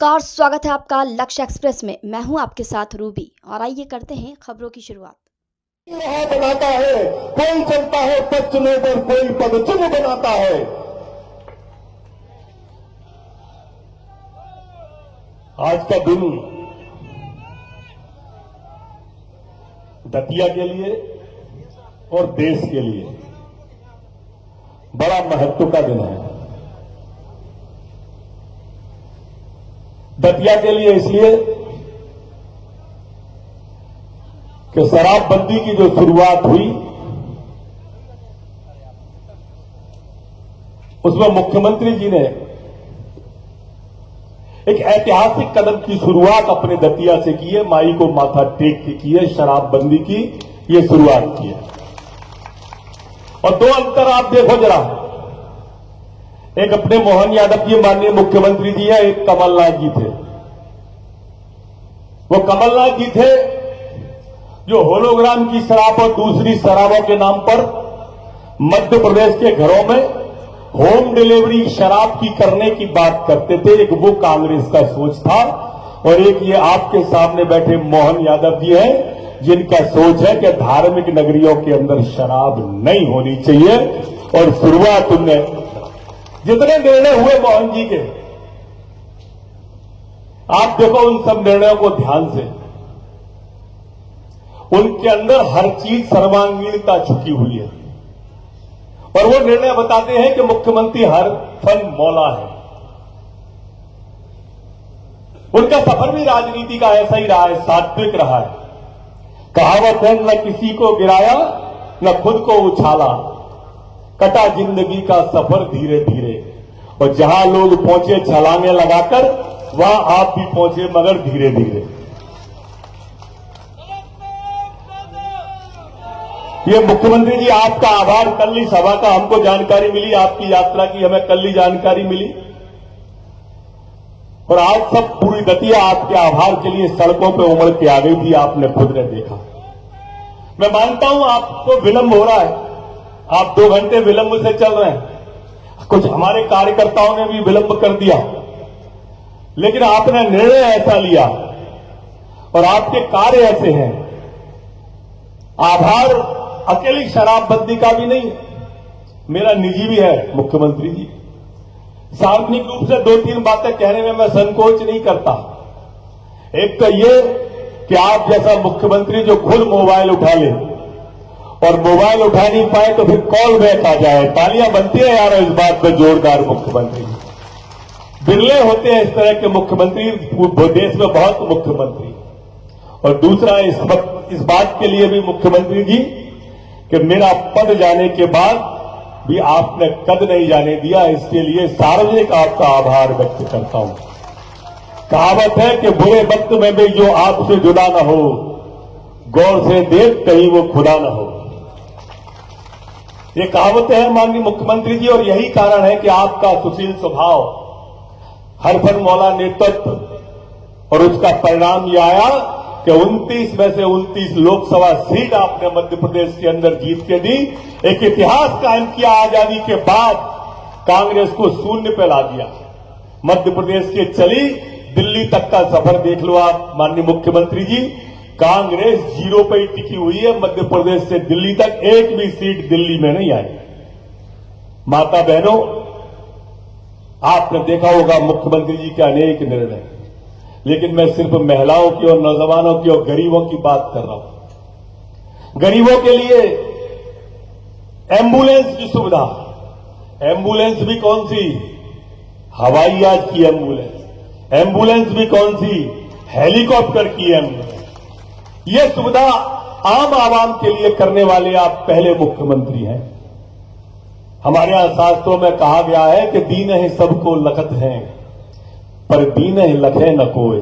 नमस्कार, स्वागत है आपका लक्ष्य एक्सप्रेस में। मैं हूं आपके साथ रूबी और आइए करते हैं खबरों की शुरुआत। वहां बनाता है, कोई चलता है पश्चिमों पर, कोई पश्चिम बनाता है। आज का दिन दतिया के लिए और देश के लिए बड़ा महत्व का दिन है। दतिया के लिए इसलिए कि शराबबंदी की जो शुरुआत हुई उसमें मुख्यमंत्री जी ने एक ऐतिहासिक कदम की शुरुआत अपने दतिया से की है। माई को माथा टेक के की है, शराबबंदी की ये शुरुआत की है। और दो अंतर आप देखो जरा, एक अपने मोहन यादव जी माननीय मुख्यमंत्री जी है, एक कमलनाथ जी थे। वो कमलनाथ जी थे जो होलोग्राम की शराब और दूसरी शराबों के नाम पर मध्य प्रदेश के घरों में होम डिलीवरी शराब की करने की बात करते थे। एक वो कांग्रेस का सोच था और एक ये आपके सामने बैठे मोहन यादव जी हैं जिनका सोच है कि धार्मिक नगरियों के अंदर शराब नहीं होनी चाहिए। और शुरुआत उनने जितने निर्णय हुए मोहन जी के, आप देखो उन सब निर्णयों को ध्यान से, उनके अंदर हर चीज सर्वांगीणता छुपी हुई है। और वो निर्णय बताते हैं कि मुख्यमंत्री हर फन मौला है। उनका सफर भी राजनीति का ऐसा ही रहा है, सात्विक रहा है। कहावत है, न किसी को गिराया न खुद को उछाला, कटा जिंदगी का सफर धीरे धीरे। और जहां लोग पहुंचे छलांगे लगाकर, वहां आप भी पहुंचे मगर धीरे धीरे। ये मुख्यमंत्री जी आपका आभार। कल ही सभा का हमको जानकारी मिली, आपकी यात्रा की हमें कल ही जानकारी मिली और आज सब पूरी दतिया आपके आभार के लिए सड़कों पे उमड़ के आ गई थी। आपने खुद ने देखा। मैं मानता हूं आपको विलंब हो रहा है, आप 2 घंटे विलंब से चल रहे हैं, कुछ हमारे कार्यकर्ताओं ने भी विलंब कर दिया, लेकिन आपने निर्णय ऐसा लिया और आपके कार्य ऐसे हैं। आभार अकेली शराबबंदी का भी नहीं, मेरा निजी भी है मुख्यमंत्री जी। सार्वजनिक रूप से 2-3 बातें कहने में मैं संकोच नहीं करता। एक तो ये कि आप जैसा मुख्यमंत्री जो खुद मोबाइल उठा ले और मोबाइल उठा नहीं पाए तो फिर कॉल बैक आ जाए। तालियां बनती है यार इस बात पे जोरदार। मुख्यमंत्री बिरले होते हैं इस तरह के मुख्यमंत्री, देश में बहुत मुख्यमंत्री। और दूसरा इस बात के लिए भी मुख्यमंत्री जी कि मेरा पद जाने के बाद भी आपने कद नहीं जाने दिया, इसके लिए सार्वजनिक आपका आभार व्यक्त करता हूं। कहावत है कि बुरे वक्त में भी जो आपसे जुड़ा न हो, गौर से देख कहीं वो खुदा न हो। ये कहावत है माननीय मुख्यमंत्री जी, और यही कारण है कि आपका सुशील स्वभाव, हर फन मौला नेतृत्व, और उसका परिणाम यह आया कि 29 में से 29 लोकसभा सीट आपने मध्य प्रदेश के अंदर जीत के दी। एक इतिहास कायम किया। आजादी के बाद कांग्रेस को शून्य पे ला दिया। मध्य प्रदेश के चली दिल्ली तक का सफर देख लो आप माननीय मुख्यमंत्री जी, कांग्रेस 0 पे ही टिकी हुई है। मध्य प्रदेश से दिल्ली तक एक भी सीट दिल्ली में नहीं आई। माता बहनों, आपने देखा होगा मुख्यमंत्री जी के अनेक निर्णय, लेकिन मैं सिर्फ महिलाओं की और नौजवानों की और गरीबों की बात कर रहा हूं। गरीबों के लिए एम्बुलेंस की सुविधा, एम्बुलेंस भी कौन सी, हवाई जहाज की एम्बुलेंस, एम्बुलेंस भी कौन सी, हेलीकॉप्टर की एम्बुलेंस। यह सुविधा आम आवाम के लिए करने वाले आप पहले मुख्यमंत्री हैं। हमारे यहां शास्त्रों में कहा गया है कि दीन सबको लखत हैं पर दीन लखे न कोय,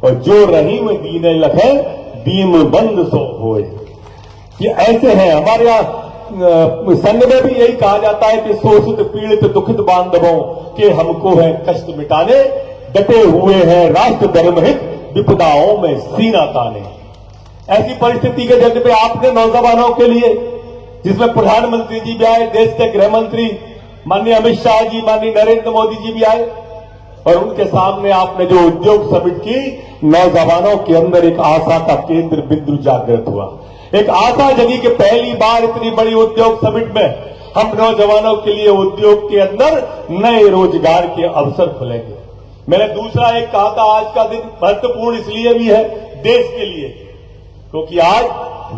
और जो रहीम दीन लखे दीन बंद सो होए। ये ऐसे हैं। हमारे यहां संघ में भी यही कहा जाता है कि शोषित पीड़ित दुखित बांधवों के हमको है कष्ट मिटाने, डटे हुए हैं राष्ट्र धर्महित विपदाओं में सीना ताने। ऐसी परिस्थिति के जगह पे आपने नौजवानों के लिए, जिसमें प्रधानमंत्री जी भी आए, देश के गृह मंत्री माननीय अमित शाह जी, माननीय नरेंद्र मोदी जी भी आए, और उनके सामने आपने जो उद्योग समिट की, नौजवानों के अंदर एक आशा का केंद्र बिंदु जागृत हुआ। एक आशा जगी कि पहली बार इतनी बड़ी उद्योग समिट में हम नौजवानों के लिए उद्योग के अंदर नए रोजगार के अवसर खुलेंगे। मैंने दूसरा एक कहा था, आज का दिन महत्वपूर्ण इसलिए भी है देश के लिए, क्योंकि आज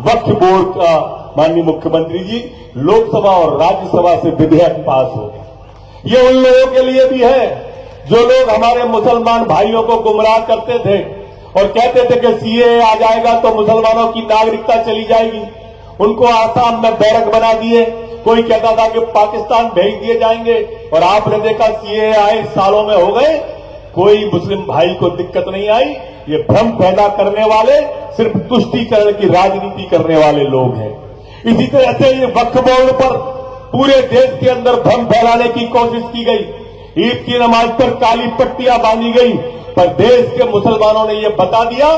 वक्फ बोर्ड का माननीय मुख्यमंत्री जी लोकसभा और राज्यसभा से विधेयक पास हो गया। ये उन लोगों के लिए भी है जो लोग हमारे मुसलमान भाइयों को गुमराह करते थे और कहते थे कि सीएए आ जाएगा तो मुसलमानों की नागरिकता चली जाएगी। उनको आसाम में बैरक बना दिए, कोई कहता था कि पाकिस्तान भेज दिए जाएंगे, और आपने देखा सीएए आए सालों में हो गए, कोई मुस्लिम भाई को दिक्कत नहीं आई। ये भ्रम पैदा करने वाले सिर्फ तुष्टीकरण की राजनीति करने वाले लोग हैं। इसी तरह से ये वक्फ बोर्ड पर पूरे देश के अंदर भ्रम फैलाने की कोशिश की गई। ईद की नमाज पर काली पट्टियां बांधी गई, पर देश के मुसलमानों ने यह बता दिया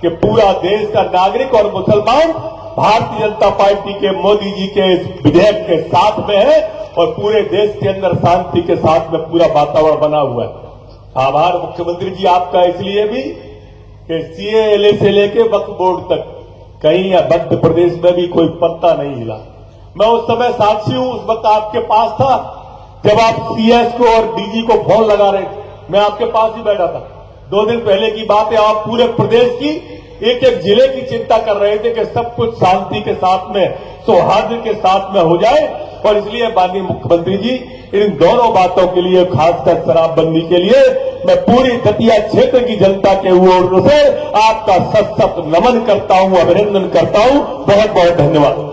कि पूरा देश का नागरिक और मुसलमान भारतीय जनता पार्टी के मोदी जी के इस विधेयक के साथ में है और पूरे देश के अंदर शांति के साथ में पूरा वातावरण बना हुआ है। आभार मुख्यमंत्री जी आपका इसलिए भी कि सीएए से लेके वक्फ बोर्ड तक कहीं मध्य प्रदेश में भी कोई पत्ता नहीं हिला। मैं उस समय साक्षी हूं, उस वक्त आपके पास था जब आप सीएस को और डीजी को फोन लगा रहे, मैं आपके पास ही बैठा था। 2 दिन पहले की बात है, आप पूरे प्रदेश की एक एक जिले की चिंता कर रहे थे कि सब कुछ शांति के साथ में, सौहार्द के साथ में हो जाए। और इसलिए माननीय मुख्यमंत्री जी, इन दोनों बातों के लिए, खासकर शराबबंदी के लिए, मैं पूरी दतिया क्षेत्र की जनता के ओर से आपका सशक्त नमन करता हूं, अभिनंदन करता हूं। बहुत बहुत धन्यवाद।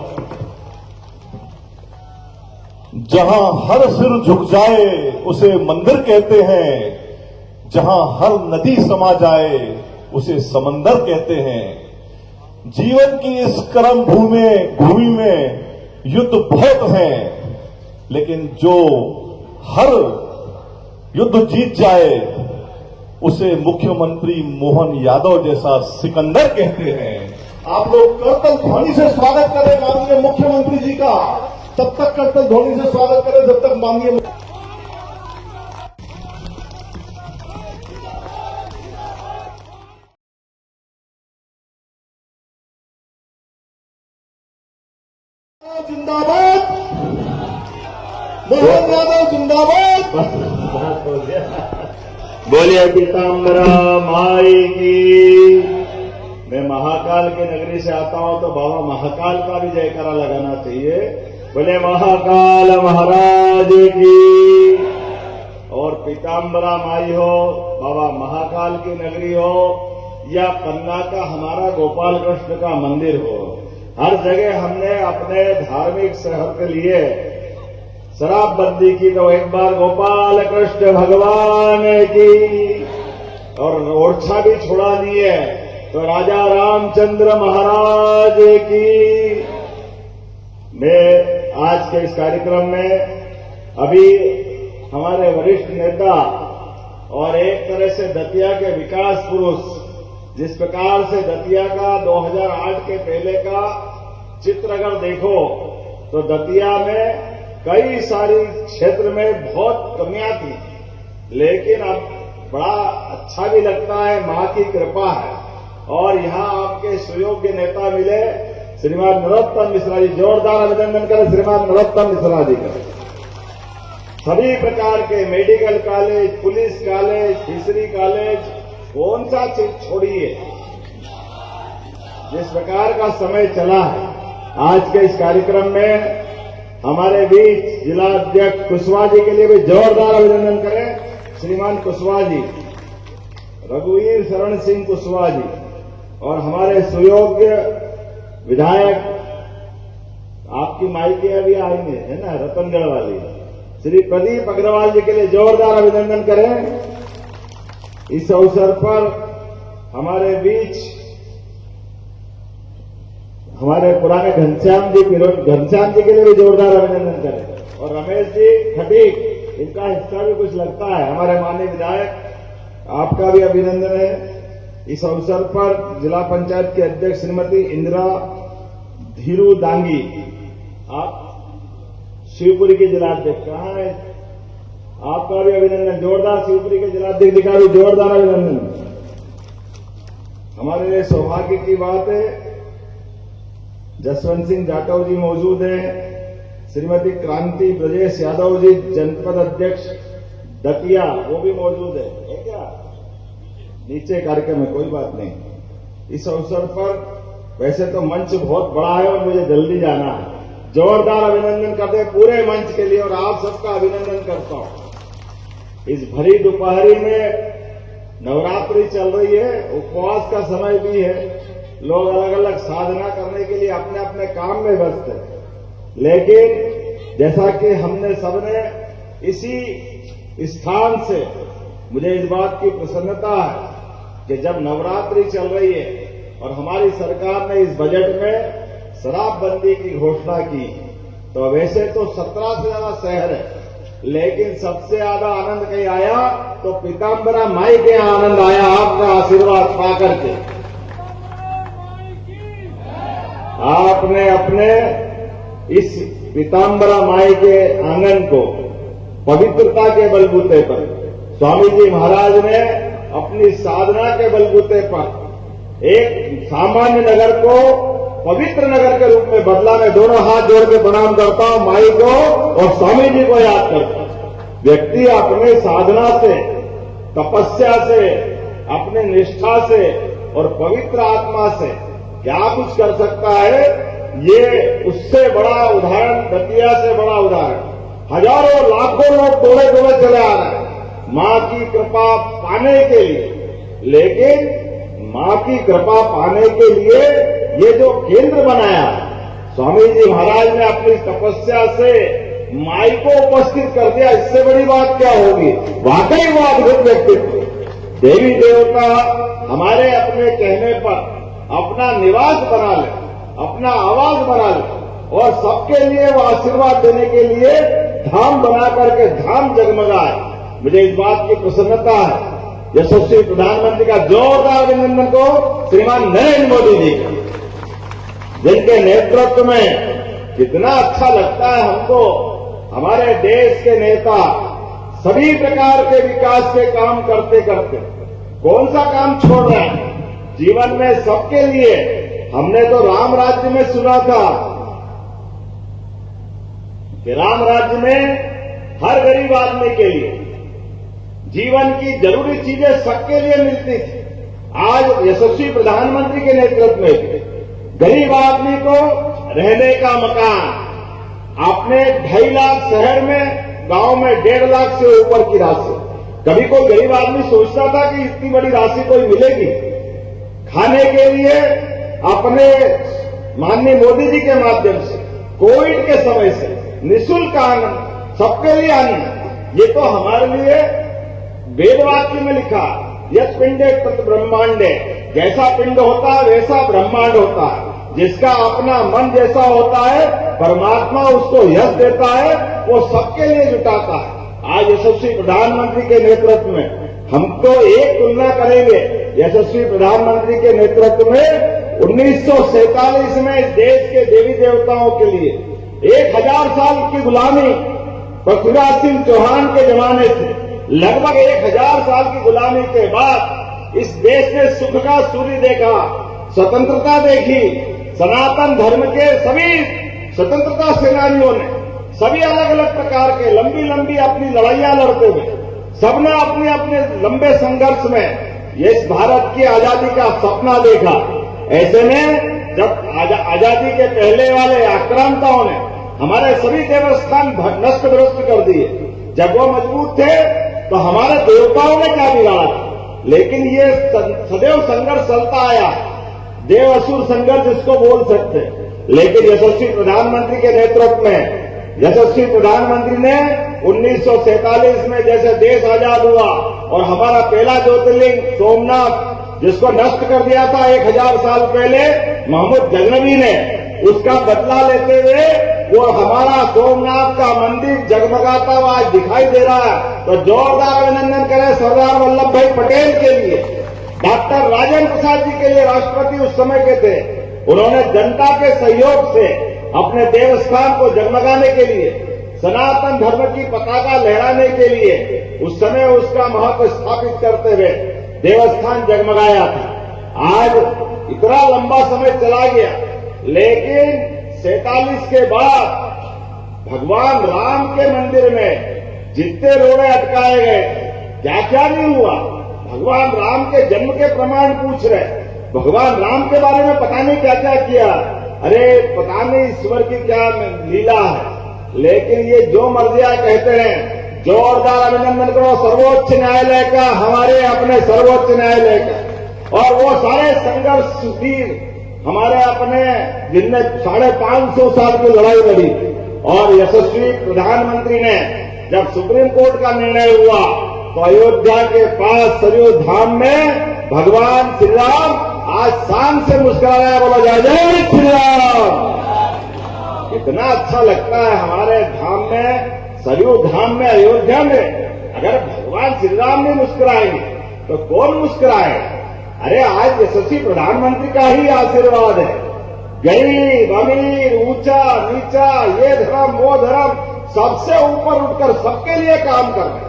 जहां हर सिर झुक जाए उसे मंदिर कहते हैं, जहां हर नदी समा जाए उसे समंदर कहते हैं। जीवन की इस कर्म भूमि में युद्ध बहुत हैं, लेकिन जो हर युद्ध जीत जाए उसे मुख्यमंत्री मोहन यादव जैसा सिकंदर कहते हैं। आप लोग करतल ध्वनि से स्वागत करें माननीय मुख्यमंत्री जी का। तब तक करतल ध्वनि से स्वागत करें जब तक माननीय जिंदाबाद, मोहन यादव जिंदाबाद। बोलिए पीताम्बरा माई की। मैं महाकाल की नगरी से आता हूं तो बाबा महाकाल का भी जयकारा लगाना चाहिए। बोले महाकाल महाराज की। और पीताम्बरा माई हो, बाबा महाकाल की नगरी हो, या पन्ना का हमारा गोपाल कृष्ण का मंदिर हो, हर जगह हमने अपने धार्मिक शहर के लिए शराबबंदी की। तो एक बार गोपाल कृष्ण भगवान की। और ओरछा भी छोड़ा नहीं है तो राजा रामचंद्र महाराज की। मैं आज के इस कार्यक्रम में अभी हमारे वरिष्ठ नेता और एक तरह से दतिया के विकास पुरुष, जिस प्रकार से दतिया का 2008 के पहले का चित्र अगर देखो तो दतिया में कई सारी क्षेत्र में बहुत कमियां थी, लेकिन अब बड़ा अच्छा भी लगता है, मां की कृपा है। और यहां आपके सुयोग्य नेता मिले, श्रीमान नरोत्तम मिश्रा जी। जोरदार अभिनंदन करें श्रीमान नरोत्तम मिश्रा जी का। सभी प्रकार के medical college, police college, fishery college, कौन सा चीज छोड़िए। जिस प्रकार का समय चला है, आज के इस कार्यक्रम में हमारे बीच जिला अध्यक्ष कुशवाहा जी के लिए भी जोरदार अभिनंदन करें। श्रीमान कुशवाहा जी, रघुवीर शरण सिंह कुशवाहा जी, और हमारे सुयोग्य विधायक, आपकी माइकियां भी आएंगे है ना, रतनगढ़ वाली, श्री प्रदीप अग्रवाल जी के लिए जोरदार अभिनंदन करें। इस अवसर पर हमारे बीच हमारे पुराने घनश्याम जी के लिए भी जोरदार अभिनंदन करें। और रमेश जी खटीक, इनका हिस्सा भी कुछ लगता है, हमारे माननीय विधायक, आपका भी अभिनंदन है। इस अवसर पर जिला पंचायत की अध्यक्ष श्रीमती इंदिरा धीरू दांगी, आप शिवपुरी के जिला अध्यक्ष, कहाँ है आपका भी अभिनंदन, जोरदार। शिवपुरी के जिलाध्यक्ष का भी जोरदार अभिनंदन। हमारे लिए सौभाग्य की बात है, जसवंत सिंह जाटव जी मौजूद हैं, श्रीमती क्रांति ब्रजेश यादव जी जनपद अध्यक्ष दतिया वो भी मौजूद है क्या? नीचे कार्यक्रम में, कोई बात नहीं। इस अवसर पर वैसे तो मंच बहुत बड़ा है और मुझे जल्दी जाना है। जोरदार अभिनंदन करते हैं पूरे मंच के लिए और आप सबका अभिनंदन करता हूं। इस भरी दोपहरी में नवरात्रि चल रही है, उपवास का समय भी है, लोग अलग अलग साधना करने के लिए अपने अपने काम में व्यस्त हैं, लेकिन जैसा कि हमने सबने इसी स्थान से, मुझे इस बात की प्रसन्नता है कि जब नवरात्रि चल रही है और हमारी सरकार ने इस बजट में शराबबंदी की घोषणा की, तो वैसे तो 17 से ज्यादा शहर है, लेकिन सबसे ज्यादा आनंद कहीं आया तो पीताम्बरा माई के आनंद आया आपका आशीर्वाद पाकर के। आपने अपने इस पीताम्बरा माई के आंगन को पवित्रता के बलबूते पर, स्वामी जी महाराज ने अपनी साधना के बलबूते पर एक सामान्य नगर को पवित्र नगर के रूप में बदला। मैं दोनों हाथ जोड़ के प्रणाम करता हूं माई को और स्वामी जी को याद करता हूं। व्यक्ति अपने साधना से, तपस्या से, अपने निष्ठा से और पवित्र आत्मा से क्या कुछ कर सकता है, ये उससे बड़ा उदाहरण, दतिया से बड़ा उदाहरण। हजारों लाखों लोग दौड़े दौड़े चले आ रहे हैं मां की कृपा पाने के लिए, लेकिन मां की कृपा पाने के लिए ये जो केंद्र बनाया स्वामी जी महाराज ने अपनी तपस्या से माई को उपस्थित कर दिया, इससे बड़ी बात क्या होगी? वाकई वो अद्भुत व्यक्तित्व। देवी देवता हमारे अपने कहने पर अपना निवास बना ले, अपना आवास बना ले और सबके लिए वो आशीर्वाद देने के लिए धाम बना करके धाम जगमगाए। मुझे इस बात की प्रसन्नता है। यशस्वी प्रधानमंत्री का जोरदार अभिनंदन को श्रीमान नरेंद्र मोदी जी का, जिनके नेतृत्व में कितना अच्छा लगता है हमको। हमारे देश के नेता सभी प्रकार के विकास के काम करते करते कौन सा काम छोड़ रहे हैं जीवन में सबके लिए। हमने तो राम राज्य में सुना था कि राम राज्य में हर गरीब आदमी के लिए जीवन की जरूरी चीजें सबके लिए मिलती थी। आज यशस्वी प्रधानमंत्री के नेतृत्व में गरीब आदमी को रहने का मकान, आपने 2.5 लाख शहर में, गांव में 1.5 लाख से ऊपर की राशि। कभी कोई गरीब आदमी सोचता था कि इतनी बड़ी राशि कोई मिलेगी? खाने के लिए अपने माननीय मोदी जी के माध्यम से कोविड के समय से निःशुल्क अन्न, सबके लिए अन्न। ये तो हमारे लिए वेद वाक्य में लिखा, यश पिंडे तत् ब्रह्मांडे, जैसा पिंड होता है वैसा ब्रह्मांड होता है। जिसका अपना मन जैसा होता है परमात्मा उसको यश देता है, वो सबके लिए जुटाता है। आज यशस्वी प्रधानमंत्री के नेतृत्व में हम तो एक तुलना करेंगे यशस्वी प्रधानमंत्री के नेतृत्व में 1947 में इस देश के देवी देवताओं के लिए 1000 साल की गुलामी, पृथ्वीराज सिंह चौहान के जमाने से लगभग 1000 साल की गुलामी के बाद इस देश ने सुख का सूर्य देखा, स्वतंत्रता देखी। सनातन धर्म के सभी स्वतंत्रता सेनानियों ने सभी अलग अलग प्रकार के लंबी लंबी अपनी लड़ाइयां लड़ते हुए सबने अपने अपने लंबे संघर्ष में इस भारत की आजादी का सपना देखा। ऐसे में जब आजादी के पहले वाले आक्रांताओं ने हमारे सभी देवस्थान नष्ट ध्वस्त कर दिए, जब वो मजबूत थे तो हमारे देवताओं ने क्या बिगाड़ा, लेकिन ये सदैव संघर्ष चलता आया, देव असुर संघर्ष इसको बोल सकते। लेकिन यशस्वी प्रधानमंत्री के नेतृत्व में यशस्वी प्रधानमंत्री ने 1947 में जैसे देश आजाद हुआ और हमारा पहला ज्योतिर्लिंग सोमनाथ जिसको नष्ट कर दिया था 1000 साल पहले मोहम्मद गजनवी ने, उसका बदला लेते हुए वो हमारा सोमनाथ का मंदिर जगमगाता हुआ आज दिखाई दे रहा है। तो जोरदार अभिनंदन करें सरदार वल्लभ भाई पटेल के लिए, डॉक्टर राजेंद्र प्रसाद जी के लिए, राष्ट्रपति उस समय के थे। उन्होंने जनता के सहयोग से अपने देवस्थान को जगमगाने के लिए सनातन धर्म की पताका लहराने के लिए उस समय उसका महत्व स्थापित करते हुए देवस्थान जगमगाया था। आज इतना लंबा समय चला गया, लेकिन 47 के बाद भगवान राम के मंदिर में जितने रोड़े अटकाए गए, क्या क्या नहीं हुआ। भगवान राम के जन्म के प्रमाण पूछ रहे, भगवान राम के बारे में पता नहीं क्या क्या किया। अरे पता नहीं ईश्वर की क्या लीला है, लेकिन ये जो मर्जिया कहते हैं, जोरदार अभिनंदन करो सर्वोच्च न्यायालय का, हमारे अपने सर्वोच्च न्यायालय का। और वो सारे संघर्ष वीर हमारे अपने, जिनने 550 साल की लड़ाई लड़ी, और यशस्वी प्रधानमंत्री ने जब सुप्रीम कोर्ट का निर्णय हुआ तो अयोध्या के पास सरयू धाम में भगवान श्री राम आज शान से मुस्कुराया, बोला जय जय श्री राम। इतना अच्छा लगता है हमारे धाम में, सरयू धाम में, अयोध्या में। अगर भगवान श्री राम नहीं मुस्कुराएंगे तो कौन मुस्कुराए। अरे आज यशस्वी प्रधानमंत्री का ही आशीर्वाद है। गरीब अमीर, ऊंचा नीचा, ये धर्म वो धर्म, सबसे ऊपर उठकर सबके लिए काम कर रहे हैं,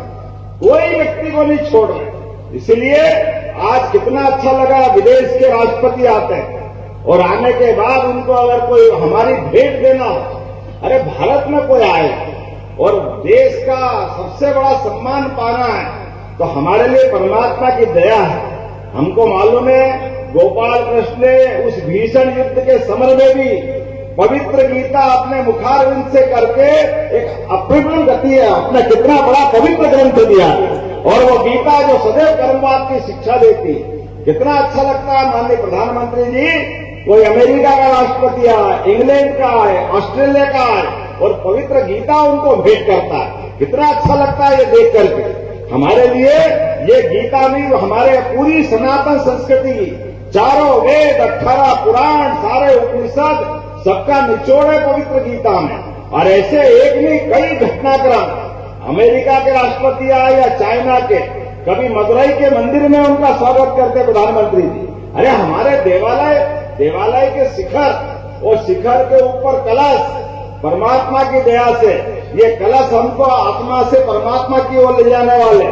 कोई व्यक्ति को नहीं छोड़ रहे। इसलिए आज कितना अच्छा लगा, विदेश के राष्ट्रपति आते हैं और आने के बाद उनको अगर कोई हमारी भेंट देना हो, अरे भारत में कोई आए और देश का सबसे बड़ा सम्मान पाना है तो हमारे लिए परमात्मा की दया है। हमको मालूम है गोपाल कृष्ण ने उस भीषण युद्ध के समय में भी पवित्र गीता अपने मुखारविंद से करके एक अप्रतिम गति है, अपना कितना बड़ा पवित्र ग्रंथ दिया, और वो गीता जो सदैव कर्मवाद की शिक्षा देती, कितना अच्छा लगता है। माननीय प्रधानमंत्री जी, कोई अमेरिका का राष्ट्रपति आए, इंग्लैंड का आए, ऑस्ट्रेलिया का आए और पवित्र गीता उनको भेंट करता है, कितना अच्छा लगता है ये देख करके। हमारे लिए ये गीता नहीं, हमारे पूरी सनातन संस्कृति, चारों वेद, 18 पुराण, सारे उपनिषद, सबका निचोड़ है पवित्र गीता में। और ऐसे एक नहीं कई घटनाक्रम, अमेरिका के राष्ट्रपति आए या चाइना के, कभी मदुरई के मंदिर में उनका स्वागत करते प्रधानमंत्री जी। अरे हमारे देवालय के शिखर, और शिखर के ऊपर कलश, परमात्मा की दया से ये कलश हमको आत्मा से परमात्मा की ओर ले जाने वाले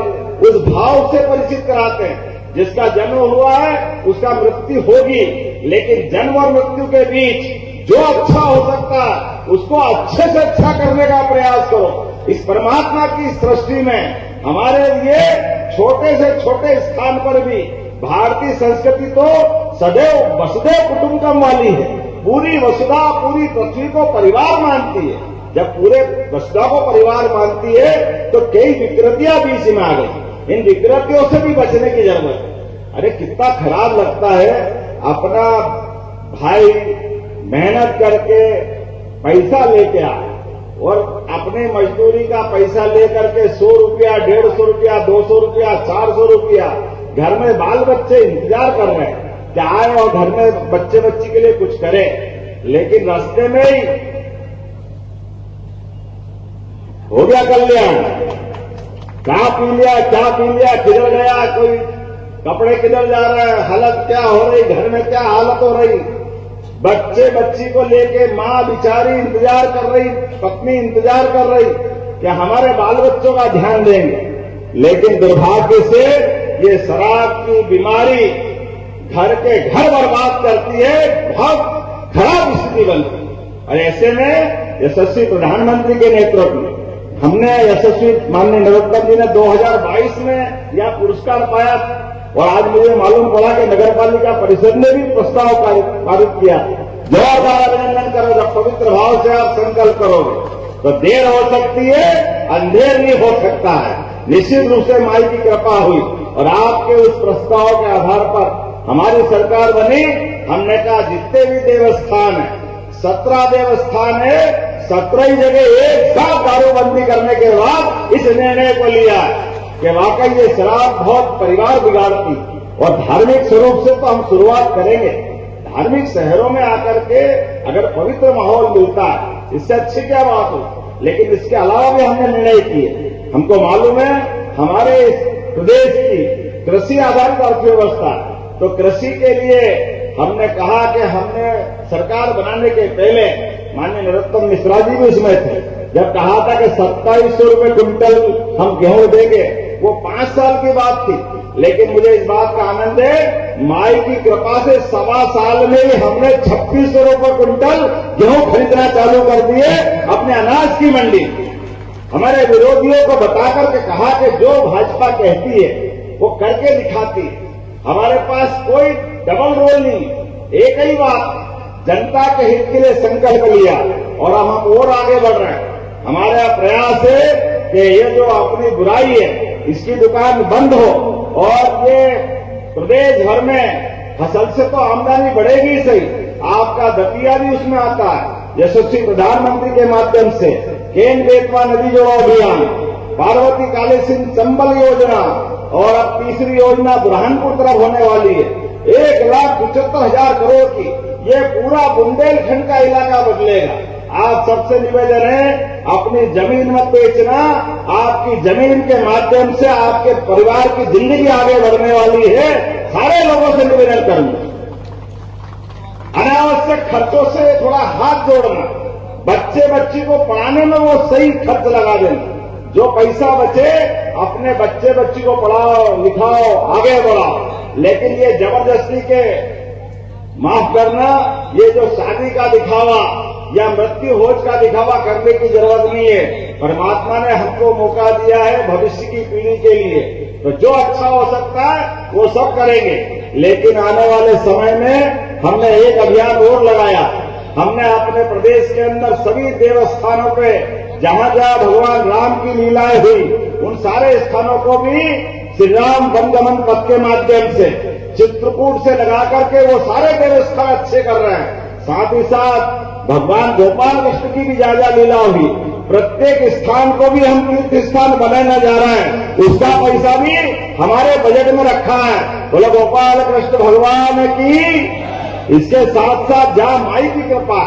उस भाव से परिचित कराते हैं। जिसका जन्म हुआ है उसका मृत्यु होगी, लेकिन जन्म और मृत्यु के बीच जो अच्छा हो सकता है उसको अच्छे से अच्छा करने का प्रयास करो। इस परमात्मा की सृष्टि में हमारे लिए छोटे से छोटे स्थान पर भी भारतीय संस्कृति तो सदैव वसुधैव कुटुंबकम वाली है। पूरी वसुधा, पूरी पृथ्वी को परिवार मानती है। जब पूरे वसुधा को परिवार मानती है तो कई विकृतियां बीच में आ गई, इन विकृतियों से भी बचने की जरूरत है। अरे कितना खराब लगता है, अपना भाई मेहनत करके पैसा लेके आए और अपने मजदूरी का पैसा लेकर के 100 रुपया, 150 रुपया, 200 रुपया, 400 रुपया, घर में बाल बच्चे इंतजार कर रहे हैं कि आए और घर में बच्चे बच्ची के लिए कुछ करें, लेकिन रास्ते में ही हो गया कल्याण, क्या पी लिया, किधर गया, कोई कपड़े किधर जा रहा है, हालत क्या हो रही, घर में क्या हालत हो रही, बच्चे बच्ची को लेके मां बिचारी इंतजार कर रही, पत्नी इंतजार कर रही कि हमारे बाल बच्चों का ध्यान देंगे। लेकिन दुर्भाग्य से ये शराब की बीमारी घर के घर बर्बाद करती है, बहुत खराब स्थिति बनती है। और ऐसे में यशस्वी प्रधानमंत्री के नेतृत्व में हमने यशस्वी माननीय नरोत्तम जी ने 2022 में यह पुरस्कार पाया, और आज मुझे मालूम पड़ा कि नगर पालिका परिषद ने भी प्रस्ताव पारित किया। जोरदार अभिनंदन करो, जब पवित्र भाव से आप संकल्प करोगे तो देर हो सकती है, अंधेर नहीं हो सकता है। निश्चित रूप से माई की कृपा हुई और आपके उस प्रस्ताव के आधार पर हमारी सरकार बनी। हमने कहा जितने भी देवस्थान है, 17 देवस्थान है, 17 जगह एक साथ दारूबंदी करने के बाद इस निर्णय को लिया कि वाकई ये शराब बहुत परिवार बिगाड़ती, और धार्मिक स्वरूप से तो हम शुरुआत करेंगे। धार्मिक शहरों में आकर के अगर पवित्र माहौल मिलता है, इससे अच्छी क्या बात हो। लेकिन इसके अलावा भी हमने निर्णय किए। हमको मालूम है हमारे प्रदेश की कृषि आधारित अर्थव्यवस्था, तो कृषि के लिए हमने कहा कि हमने सरकार बनाने के पहले माननीय नरोत्तम मिश्रा जी भी इसमें थे, जब कहा था कि 2700 रुपये क्विंटल हम गेहूं देंगे, वो 5 साल की बात थी। लेकिन मुझे इस बात का आनंद है, माई की कृपा से 1.25 साल में ही हमने 2600 रुपये क्विंटल गेहूं खरीदना चालू कर दिए अपने अनाज की मंडी। हमारे विरोधियों को बता करके कहा कि जो भाजपा कहती है वो करके दिखाती है। हमारे पास कोई डबल रोल नहीं, एक ही बात, जनता के हित के लिए संकल्प लिया और अब हम और आगे बढ़ रहे हैं। हमारा प्रयास है कि ये जो अपनी बुराई है इसकी दुकान बंद हो और ये प्रदेश भर में फसल से तो आमदनी बढ़ेगी ही सही, आपका दतिया भी उसमें आता है। यशस्वी प्रधानमंत्री के माध्यम से केन बेतवा नदी जोड़ो अभियान, पार्वती काली सिंह चंबल योजना और अब तीसरी योजना बुरहानपुर तरफ होने वाली है। 1,75,000 करोड़ की ये पूरा बुंदेलखंड का इलाका बदलेगा। आप सबसे निवेदन है, अपनी जमीन मत बेचना, आपकी जमीन के माध्यम से आपके परिवार की जिंदगी आगे बढ़ने वाली है। सारे लोगों से निवेदन करूंगा, अनावश्यक खर्चों से थोड़ा हाथ जोड़ना, बच्चे बच्ची को पढ़ाने में वो सही खर्च लगा देना। जो पैसा बचे अपने बच्चे बच्ची को पढ़ाओ लिखाओ आगे बढ़ाओ। लेकिन ये जबरदस्ती के माफ करना, ये जो शादी का दिखावा या मृत्यु भोज का दिखावा करने की जरूरत नहीं है। परमात्मा ने हमको मौका दिया है भविष्य की पीढ़ी के लिए, तो जो अच्छा हो सकता है वो सब करेंगे। लेकिन आने वाले समय में हमने एक अभियान और लगाया। हमने अपने प्रदेश के अंदर सभी देवस्थानों पे जहां जहां भगवान राम की लीलाएं हुई उन सारे स्थानों को भी श्री राम वनगमन पथ के माध्यम से चित्रकूट से लगा करके वो सारे देवस्थान अच्छे कर रहे हैं। साथ ही साथ भगवान गोपाल कृष्ण की भी ज्यादा लीला हुई। प्रत्येक स्थान को भी हम तीर्थ स्थान बनाने जा रहे हैं, उसका पैसा भी हमारे बजट में रखा है। बोले गोपाल कृष्ण भगवान की। इसके साथ साथ जहां माई की कृपा,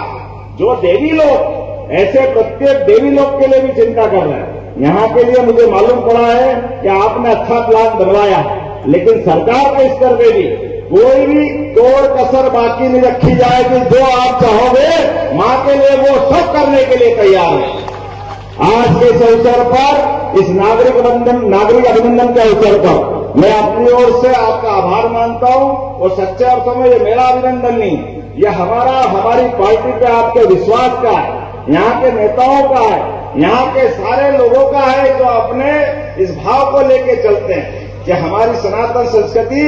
जो देवी लोग, ऐसे प्रत्येक देवी लोग के लिए भी चिंता कर रहे हैं। यहाँ के लिए मुझे मालूम पड़ा है कि आपने अच्छा प्लान बनवाया, लेकिन सरकार के स्तर पे भी कोई भी तोड़ कसर बाकी नहीं रखी जाएगी। जो आप चाहोगे मां के लिए वो सब करने के लिए तैयार है। आज के इस अवसर पर, इस नागरिक अभिनंदन के अवसर पर मैं अपनी ओर से आपका आभार मानता हूं। और सच्चे अर्थों में ये मेरा अभिनंदन नहीं, ये हमारी पार्टी पे आपके विश्वास का है, यहाँ के नेताओं का है, यहाँ के सारे लोगों का है जो अपने इस भाव को लेके चलते हैं कि हमारी सनातन संस्कृति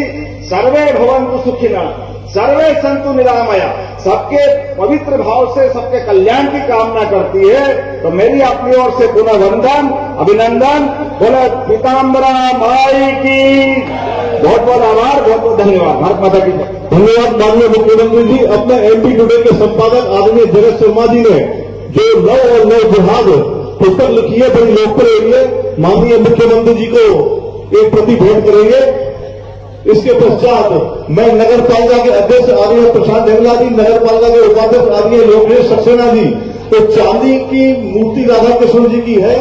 सर्वे भवन्तु सुखिनः, सर्वे सन्तु निरामया, सबके पवित्र भाव से सबके कल्याण की कामना करती है। तो मेरी अपनी ओर से पुनः वंदन अभिनंदन। बोले पीताम्बरा माई की बहुत बहुत आभार, बहुत बहुत धन्यवाद। भारत माता की जय। धन्यवाद माननीय मुख्यमंत्री जी। अपने एमपी टुडे के संपादक आदरणीय जगत शर्मा जी ने जो लव और लव जिहाद पुस्तक लिखी है, बड़ी लोकप्रिय है, माननीय मुख्यमंत्री जी को एक प्रति भेंट करेंगे। इसके पश्चात मैं नगर पालिका के अध्यक्ष आदरणीय प्रशांत देवला जी, नगर पालिका के उपाध्यक्ष आदरणीय लोकेश सक्सेना जी, तो चांदी की मूर्ति राधा कृष्ण जी की है।